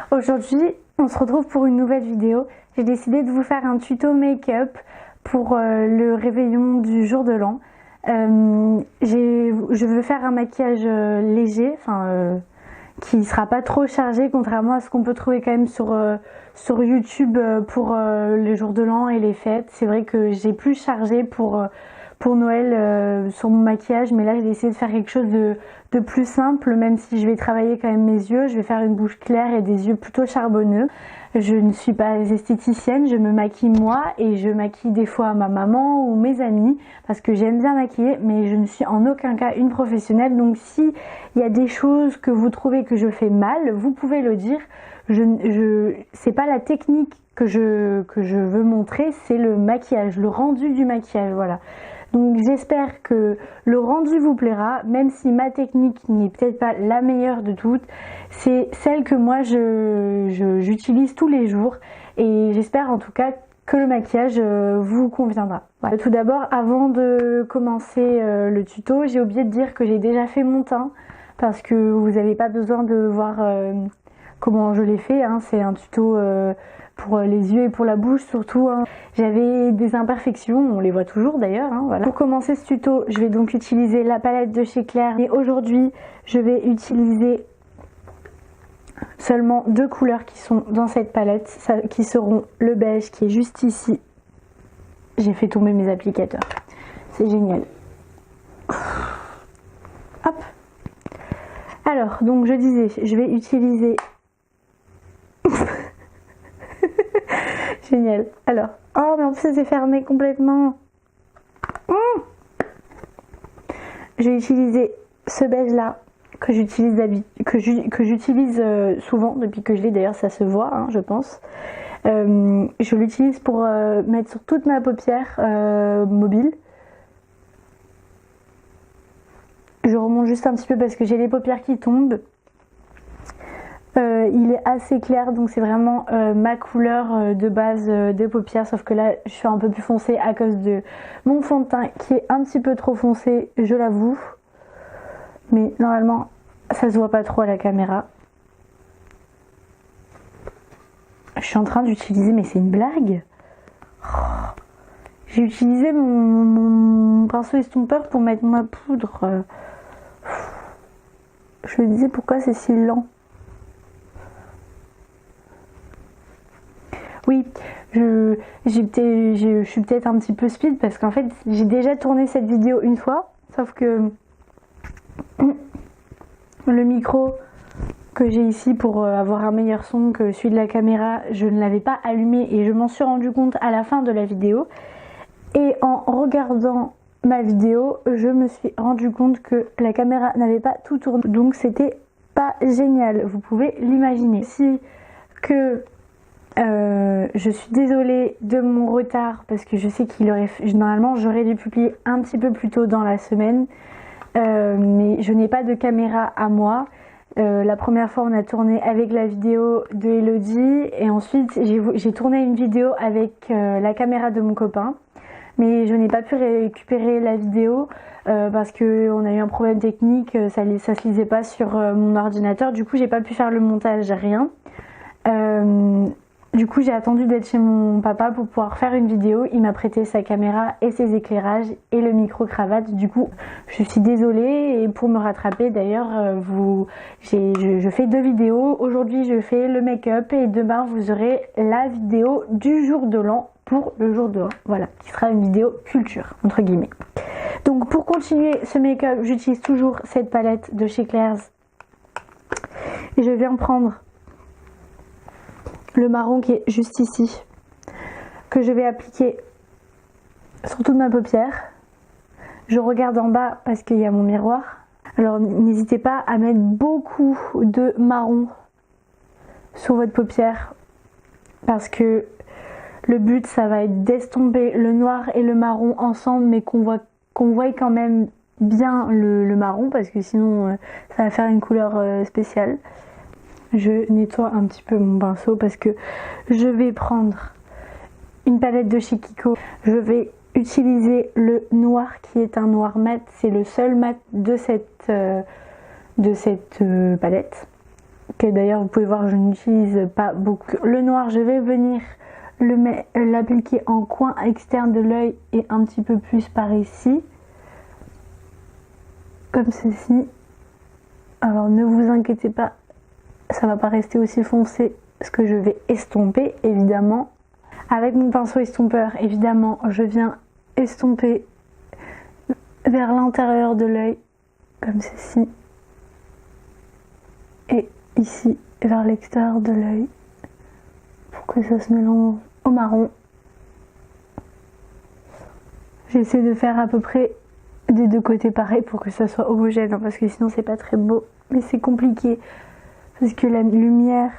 Aujourd'hui, on se retrouve pour une nouvelle vidéo. J'ai décidé de vous faire un tuto make-up pour le réveillon du jour de l'an. Je veux faire un maquillage léger, qui ne sera pas trop chargé, contrairement à ce qu'on peut trouver quand même sur YouTube pour le jour de l'an et les fêtes. C'est vrai que j'ai plus chargé pour Noël sur mon maquillage, mais là j'ai décidé de faire quelque chose de plus simple, même si je vais travailler quand même mes yeux. Je vais faire une bouche claire et des yeux plutôt charbonneux. Je ne suis pas esthéticienne, je me maquille moi et je maquille des fois ma maman ou mes amis parce que j'aime bien maquiller, mais je ne suis en aucun cas une professionnelle. Donc si il y a des choses que vous trouvez que je fais mal, vous pouvez le dire. C'est pas la technique que je veux montrer, c'est le maquillage, le rendu du maquillage, voilà. Donc j'espère que le rendu vous plaira, même si ma technique n'est peut-être pas la meilleure de toutes, c'est celle que moi j'utilise tous les jours et j'espère en tout cas que le maquillage vous conviendra. Voilà. Tout d'abord, avant de commencer le tuto, j'ai oublié de dire que j'ai déjà fait mon teint parce que vous n'avez pas besoin de voir comment je l'ai fait, hein. C'est un tuto pour les yeux et pour la bouche surtout, hein. J'avais des imperfections, on les voit toujours d'ailleurs, hein, voilà. Pour commencer ce tuto, je vais donc utiliser la palette de chez Claire et aujourd'hui je vais utiliser seulement deux couleurs qui sont dans cette palette, qui seront le beige qui est juste ici. J'ai fait tomber mes applicateurs, c'est génial. Hop. Alors, donc je disais, je vais utiliser... Génial. Alors, oh mais en plus c'est fermé complètement. Je vais utiliser ce beige là que j'utilise souvent depuis que je l'ai, d'ailleurs ça se voit, hein, je pense. Je l'utilise pour mettre sur toute ma paupière mobile. Je remonte juste un petit peu parce que j'ai les paupières qui tombent. Il est assez clair, donc c'est vraiment ma couleur de base des paupières, sauf que là je suis un peu plus foncée à cause de mon fond de teint qui est un petit peu trop foncé, je l'avoue, mais normalement ça se voit pas trop à la caméra. Je suis en train d'utiliser, mais c'est une blague. J'ai utilisé mon pinceau estompeur pour mettre ma poudre. Je me disais pourquoi c'est si lent. Oui, je suis peut-être un petit peu speed parce qu'en fait j'ai déjà tourné cette vidéo une fois, sauf que le micro que j'ai ici pour avoir un meilleur son que celui de la caméra, je ne l'avais pas allumé et je m'en suis rendu compte à la fin de la vidéo. Et en regardant ma vidéo, je me suis rendu compte que la caméra n'avait pas tout tourné, donc c'était pas génial, vous pouvez l'imaginer. Si que je suis désolée de mon retard parce que je sais normalement j'aurais dû publier un petit peu plus tôt dans la semaine, mais je n'ai pas de caméra à moi. La première fois on a tourné avec la vidéo de Elodie et ensuite j'ai tourné une vidéo avec la caméra de mon copain, mais je n'ai pas pu récupérer la vidéo parce qu'on a eu un problème technique, ça se lisait pas sur mon ordinateur, du coup j'ai pas pu faire le montage, rien. Du coup j'ai attendu d'être chez mon papa pour pouvoir faire une vidéo. Il m'a prêté sa caméra et ses éclairages et le micro-cravate. Du coup je suis désolée, et pour me rattraper d'ailleurs je fais deux vidéos. Aujourd'hui je fais le make-up et demain vous aurez la vidéo du jour de l'an pour le jour de l'an. Voilà, qui sera une vidéo culture entre guillemets. Donc pour continuer ce make-up, j'utilise toujours cette palette de chez Claire's. Et je viens prendre le marron qui est juste ici, que je vais appliquer sur toute ma paupière. Je regarde en bas parce qu'il y a mon miroir. Alors n'hésitez pas à mettre beaucoup de marron sur votre paupière parce que le but ça va être d'estomper le noir et le marron ensemble, mais qu'on voit quand même bien le marron parce que sinon ça va faire une couleur spéciale. Je nettoie un petit peu mon pinceau parce que je vais prendre une palette de chez Kiko. Je vais utiliser le noir qui est un noir mat, c'est le seul mat de cette palette. que d'ailleurs vous pouvez voir je n'utilise pas beaucoup. Le noir, je vais venir l'appliquer en coin externe de l'œil et un petit peu plus par ici, comme ceci. Alors ne vous inquiétez pas, ça va pas rester aussi foncé, parce que je vais estomper évidemment. Avec mon pinceau estompeur, évidemment, je viens estomper vers l'intérieur de l'œil, comme ceci, et ici vers l'extérieur de l'œil, pour que ça se mélange au marron. J'essaie de faire à peu près des deux côtés pareil pour que ça soit homogène, hein, parce que sinon c'est pas très beau. Mais c'est compliqué parce que la lumière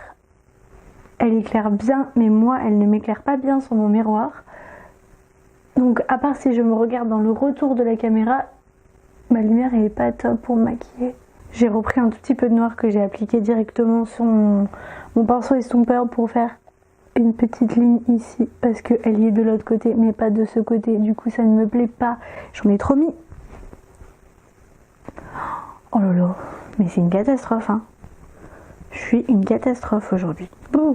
elle éclaire bien, mais moi elle ne m'éclaire pas bien sur mon miroir. Donc à part si je me regarde dans le retour de la caméra, ma lumière elle est pas top pour me maquiller. J'ai repris un tout petit peu de noir que j'ai appliqué directement sur mon pinceau estompeur pour faire une petite ligne ici, parce qu'elle y est de l'autre côté mais pas de ce côté, du coup ça ne me plaît pas, j'en ai trop mis. Oh là là, mais c'est une catastrophe hein. Je suis une catastrophe aujourd'hui. Ouh.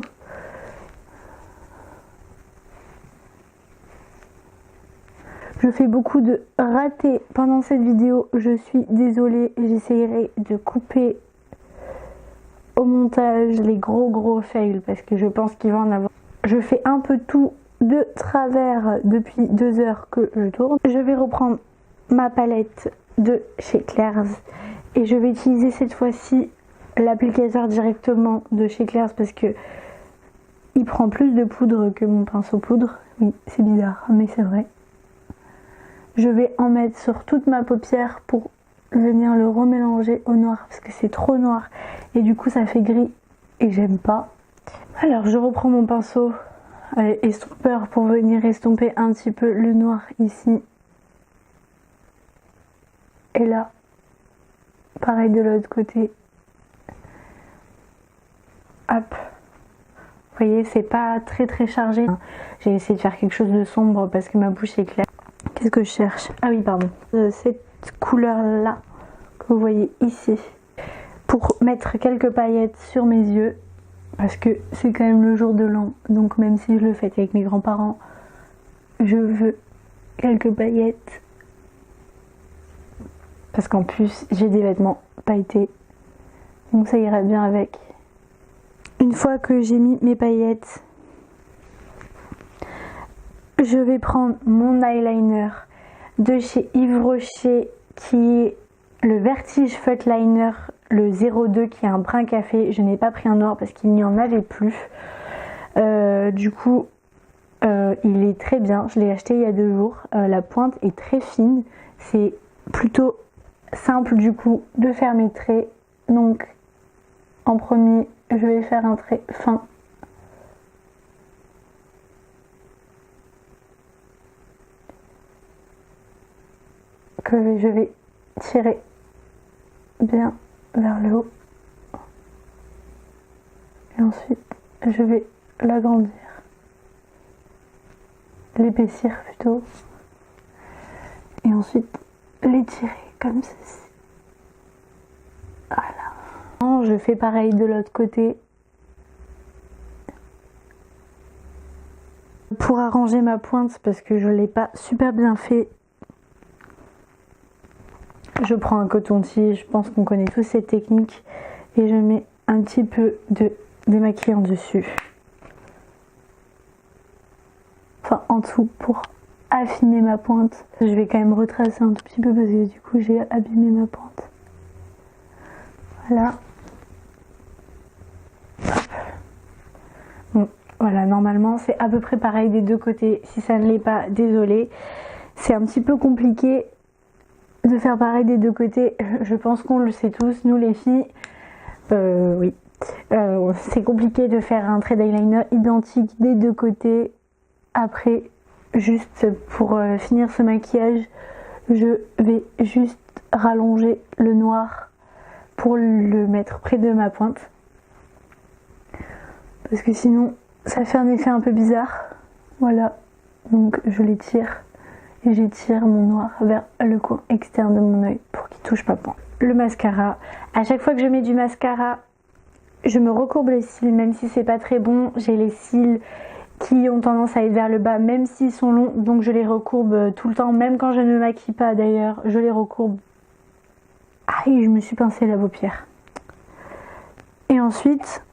Je fais beaucoup de ratés pendant cette vidéo, je suis désolée, j'essayerai de couper au montage les gros fails parce que je pense qu'il va en avoir. Je fais un peu tout de travers depuis 2 heures que je tourne. Je vais reprendre ma palette de chez Claire's et je vais utiliser cette fois-ci l'applicateur directement de chez Claire's parce que il prend plus de poudre que mon pinceau poudre. Oui, c'est bizarre, mais c'est vrai. Je vais en mettre sur toute ma paupière pour venir le remélanger au noir parce que c'est trop noir et du coup ça fait gris et j'aime pas. Alors je reprends mon pinceau estompeur pour venir estomper un petit peu le noir ici et là. Pareil de l'autre côté. Hop. Vous voyez, c'est pas très chargé. J'ai essayé de faire quelque chose de sombre parce que ma bouche est claire. Qu'est-ce que je cherche? Ah oui, pardon. Cette couleur-là que vous voyez ici. Pour mettre quelques paillettes sur mes yeux. Parce que c'est quand même le jour de l'an. Donc même si je le fête avec mes grands-parents, je veux quelques paillettes. Parce qu'en plus, j'ai des vêtements pailletés. Donc ça irait bien avec. Une fois que j'ai mis mes paillettes, je vais prendre mon eyeliner de chez Yves Rocher qui est le Vertige Feutre Liner, le 02 qui est un brun café. Je n'ai pas pris un noir parce qu'il n'y en avait plus. Du coup, il est très bien. Je l'ai acheté il y a 2 jours. La pointe est très fine. C'est plutôt simple du coup de faire mes traits. Donc, en premier, je vais faire un trait fin. Que je vais tirer bien vers le haut. Et ensuite, je vais l'agrandir. L'épaissir plutôt. Et ensuite, l'étirer comme ceci. Voilà. Je fais pareil de l'autre côté. Pour arranger ma pointe, parce que je ne l'ai pas super bien fait, je prends un coton-tige, je pense qu'on connaît tous cette technique, et je mets un petit peu de démaquillant dessus. Enfin, en dessous pour affiner ma pointe. Je vais quand même retracer un tout petit peu parce que du coup j'ai abîmé ma pointe. Voilà. Bon, voilà, normalement c'est à peu près pareil des deux côtés. Si ça ne l'est pas, désolé. C'est un petit peu compliqué de faire pareil des deux côtés. Je pense qu'on le sait tous, nous les filles. Oui. C'est compliqué de faire un trait d'eyeliner identique des deux côtés. Après, juste pour finir ce maquillage, je vais juste rallonger le noir pour le mettre près de ma pointe. Parce que sinon, ça fait un effet un peu bizarre. Voilà, donc je l'étire. Et j'étire mon noir vers le coin externe de mon œil pour qu'il touche ma pointe. Le mascara. À chaque fois que je mets du mascara, je me recourbe les cils, même si c'est pas très bon. J'ai les cils qui ont tendance à être vers le bas, même s'ils sont longs, donc je les recourbe tout le temps, même quand je ne me maquille pas d'ailleurs, je les recourbe. Aïe, je me suis pincé la paupière. Et ensuite,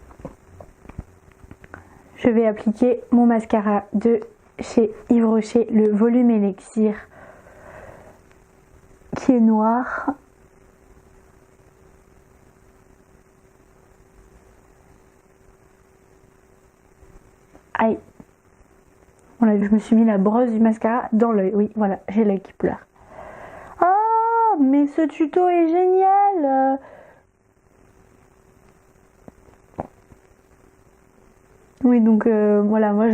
je vais appliquer mon mascara de chez Yves Rocher, le Volume Elixir, qui est noir. Aïe. Voilà, je me suis mis la brosse du mascara dans l'œil. Oui, voilà, j'ai l'œil qui pleure. Oh, mais ce tuto est génial! Oui, donc voilà, moi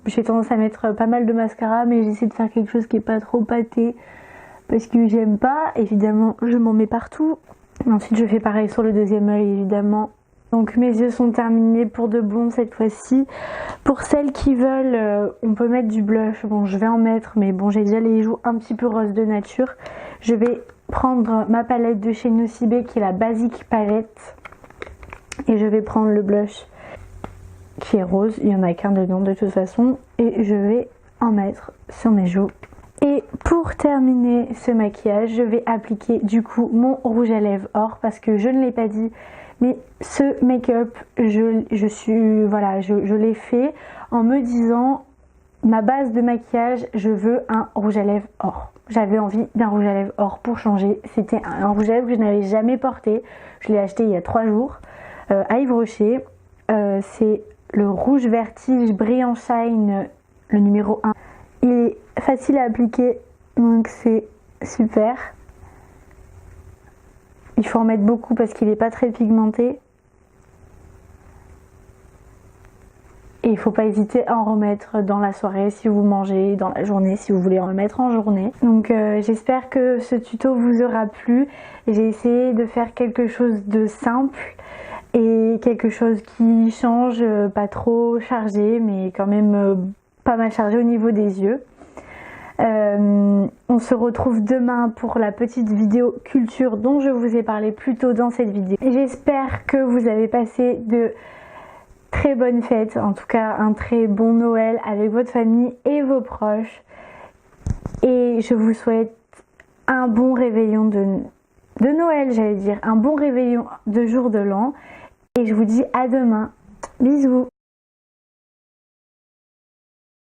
j'ai tendance à mettre pas mal de mascara, mais j'essaie de faire quelque chose qui est pas trop pâté, parce que j'aime pas. Évidemment, je m'en mets partout. Ensuite, je fais pareil sur le deuxième œil, évidemment. Donc mes yeux sont terminés pour de bon cette fois-ci. Pour celles qui veulent, on peut mettre du blush. Bon, je vais en mettre, mais bon, j'ai déjà les joues un petit peu rose de nature. Je vais prendre ma palette de chez Nocibé, qui est la Basic Palette. Et je vais prendre le blush qui est rose, il n'y en a qu'un dedans de toute façon, et je vais en mettre sur mes joues. Et pour terminer ce maquillage, je vais appliquer du coup mon rouge à lèvres or, parce que je ne l'ai pas dit, mais ce make-up, je l'ai fait en me disant, ma base de maquillage, je veux un rouge à lèvres or. J'avais envie d'un rouge à lèvres or pour changer. C'était un rouge à lèvres que je n'avais jamais porté. Je l'ai acheté il y a 3 jours à Yves Rocher. C'est le rouge vertige brillant shine, le numéro 1. Il est facile à appliquer, donc c'est super. Il faut en mettre beaucoup parce qu'il n'est pas très pigmenté. Et il ne faut pas hésiter à en remettre dans la soirée si vous mangez, dans la journée si vous voulez en remettre en journée. Donc j'espère que ce tuto vous aura plu. J'ai essayé de faire quelque chose de simple et quelque chose qui change, pas trop chargé, mais quand même pas mal chargé au niveau des yeux. On se retrouve demain pour la petite vidéo culture dont je vous ai parlé plus tôt dans cette vidéo. J'espère que vous avez passé de très bonnes fêtes, en tout cas un très bon Noël avec votre famille et vos proches. Et je vous souhaite un bon réveillon de Noël, j'allais dire, un bon réveillon de jour de l'an. Et je vous dis à demain. Bisous!